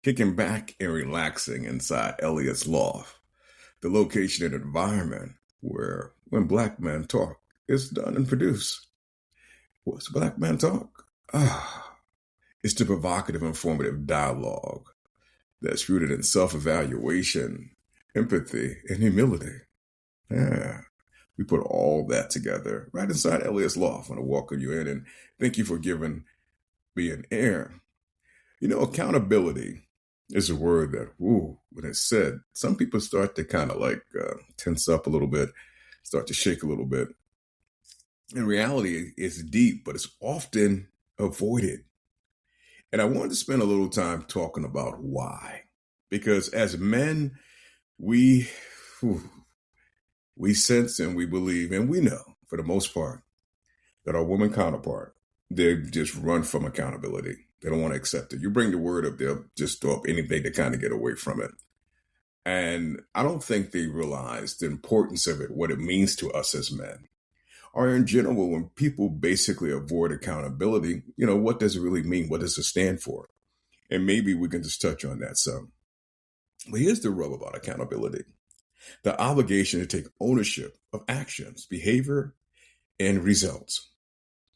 kicking back and relaxing inside Elliot's loft, the location and environment where when black men talk, it's done and produced. What's black man talk? It's the provocative, informative dialogue that's rooted in self-evaluation, empathy, and humility. Yeah. We put all that together right inside Elliot's loft. I want to welcome you in and thank you for giving me an air. Accountability is a word that, when it's said, some people start to kind of tense up a little bit, start to shake a little bit. In reality, it's deep, but it's often avoided. And I wanted to spend a little time talking about why. Because as men, we sense and we believe and we know, for the most part, that our woman counterpart, they just run from accountability. They don't want to accept it. You bring the word up, they'll just throw up anything to kind of get away from it. And I don't think they realize the importance of it, what it means to us as men. Or in general, when people basically avoid accountability, what does it really mean? What does it stand for? And maybe we can just touch on that some. But here's the rub about accountability. The obligation to take ownership of actions, behavior, and results.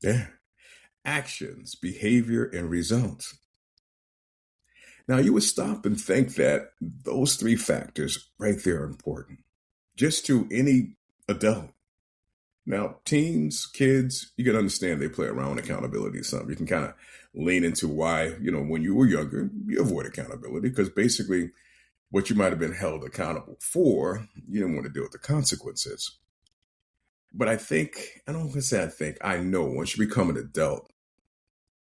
Yeah. Actions, behavior, and results. Now, you would stop and think that those three factors right there are important, just to any adult. Now, teens, kids, you can understand they play around with accountability some. You can kind of lean into why, when you were younger, you avoid accountability because basically what you might have been held accountable for, you didn't want to deal with the consequences. But I know once you become an adult,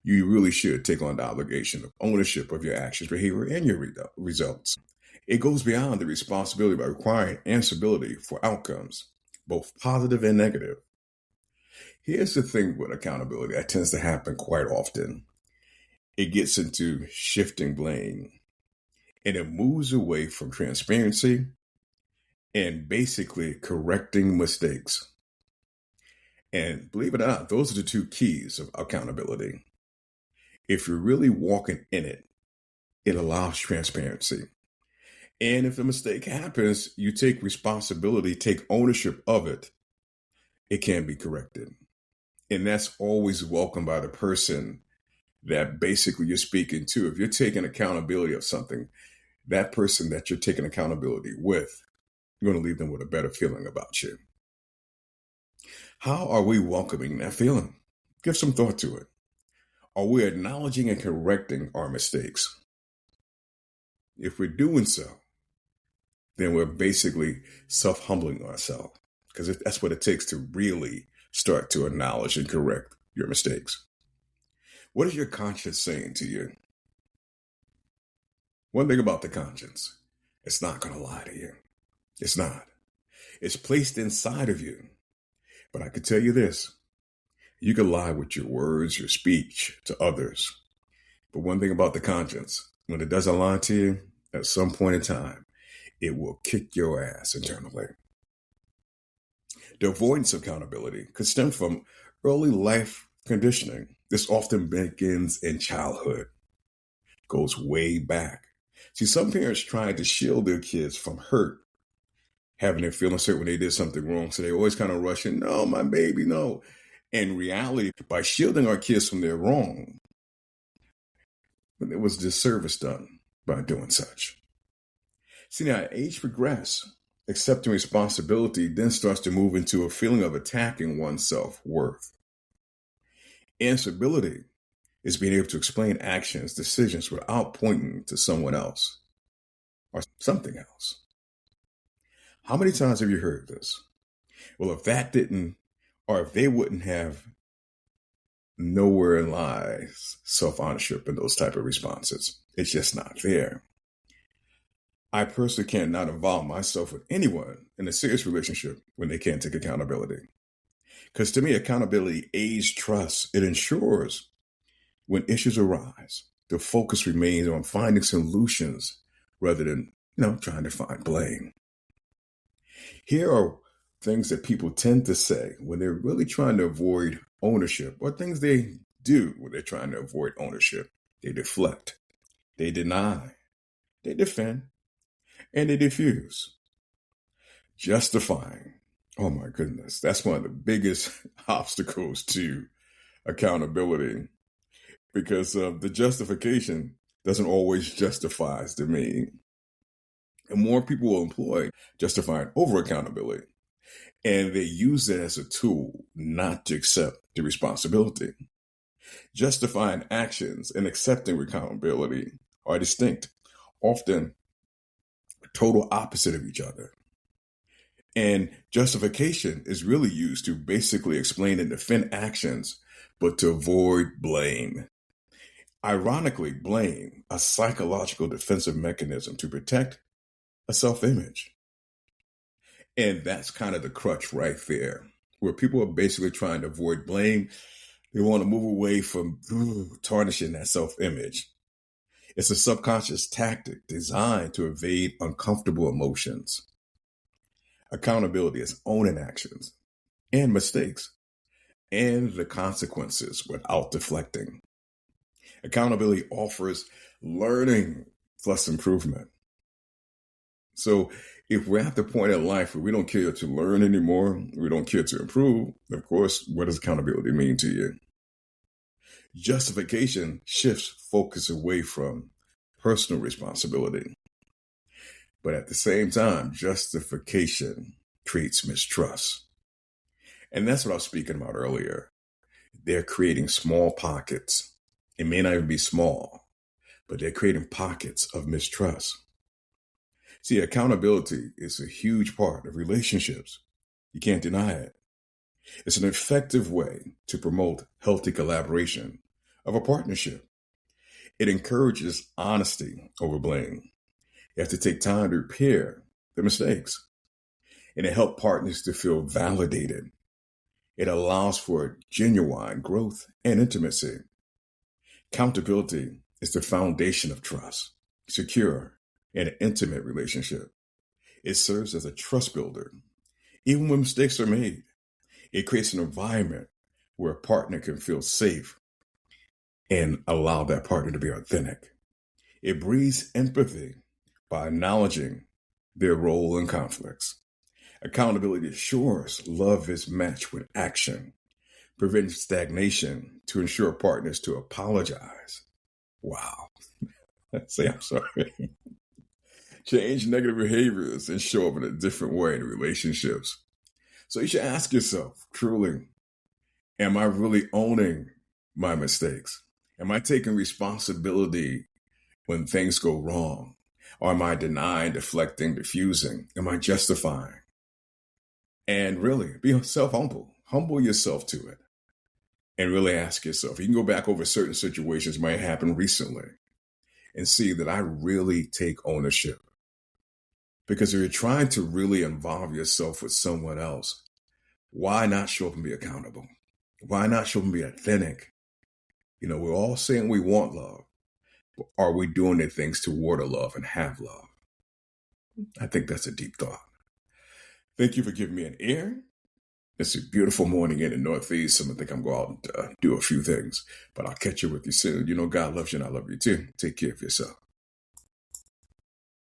you really should take on the obligation of ownership of your actions, behavior, and your results. It goes beyond the responsibility by requiring answerability for outcomes, both positive and negative. Here's the thing with accountability that tends to happen quite often. It gets into shifting blame, and it moves away from transparency and basically correcting mistakes. And believe it or not, those are the two keys of accountability. If you're really walking in it, it allows transparency. And if a mistake happens, you take responsibility, take ownership of it. It can be corrected. And that's always welcomed by the person that basically you're speaking to. If you're taking accountability of something, that person that you're taking accountability with, you're going to leave them with a better feeling about you. How are we welcoming that feeling? Give some thought to it. Are we acknowledging and correcting our mistakes? If we're doing so, then we're basically self-humbling ourselves because that's what it takes to really start to acknowledge and correct your mistakes. What is your conscience saying to you? One thing about the conscience, it's not going to lie to you. It's not. It's placed inside of you. But I can tell you this. You can lie with your words, your speech to others. But one thing about the conscience, when it doesn't lie to you, at some point in time, it will kick your ass internally. The avoidance of accountability could stem from early life conditioning. This often begins in childhood, goes way back. See, some parents try to shield their kids from hurt, having their feelings hurt when they did something wrong. So they always kind of rush in, no, my baby, no. In reality, by shielding our kids from their wrong, there was disservice done by doing such. See, now, as age progresses, accepting responsibility then starts to move into a feeling of attacking one's self-worth. Answerability is being able to explain actions, decisions without pointing to someone else or something else. How many times have you heard this? Well, if they wouldn't have, nowhere in lies self-ownership and those type of responses. It's just not there. I personally cannot involve myself with anyone in a serious relationship when they can't take accountability. Because to me, accountability aids trust. It ensures when issues arise, the focus remains on finding solutions rather than, trying to find blame. Here are things that people tend to say when they're really trying to avoid ownership, or things they do when they're trying to avoid ownership. They deflect, they deny, They defend and they diffuse. Justifying. Oh my goodness. That's one of the biggest obstacles to accountability because the justification doesn't always justify the mean. And more people will employ justifying over accountability. And they use it as a tool not to accept the responsibility. Justifying actions and accepting accountability are distinct, often total opposite of each other. And justification is really used to basically explain and defend actions, but to avoid blame. Ironically, blame, a psychological defensive mechanism to protect a self-image. And that's kind of the crutch right there, where people are basically trying to avoid blame. They want to move away from tarnishing that self-image. It's a subconscious tactic designed to evade uncomfortable emotions. Accountability is owning actions and mistakes and the consequences without deflecting. Accountability offers learning plus improvement. So if we're at the point in life where we don't care to learn anymore, we don't care to improve, of course, what does accountability mean to you? Justification shifts focus away from personal responsibility. But at the same time, justification creates mistrust. And that's what I was speaking about earlier. They're creating small pockets. It may not even be small, but they're creating pockets of mistrust. See, accountability is a huge part of relationships. You can't deny it. It's an effective way to promote healthy collaboration of a partnership. It encourages honesty over blame. You have to take time to repair the mistakes. And it helps partners to feel validated. It allows for genuine growth and intimacy. Accountability is the foundation of trust, secure, and intimate relationship. It serves as a trust builder. Even when mistakes are made, it creates an environment where a partner can feel safe and allow that partner to be authentic. It breeds empathy by acknowledging their role in conflicts. Accountability assures love is matched with action, prevents stagnation to ensure partners to apologize. Wow. Say I'm sorry. Change negative behaviors and show up in a different way in relationships. So you should ask yourself, truly, am I really owning my mistakes? Am I taking responsibility when things go wrong? Or am I denying, deflecting, diffusing? Am I justifying? And really, be self-humble. Humble yourself to it. And really ask yourself. You can go back over certain situations that might happen recently and see that I really take ownership. Because if you're trying to really involve yourself with someone else, why not show up and be accountable? Why not show up and be authentic? You know, we're all saying we want love. But are we doing the things toward a love and have love? I think that's a deep thought. Thank you for giving me an ear. It's a beautiful morning in the Northeast. So I think I'm going to do a few things, but I'll catch you with you soon. You know, God loves you and I love you too. Take care of yourself.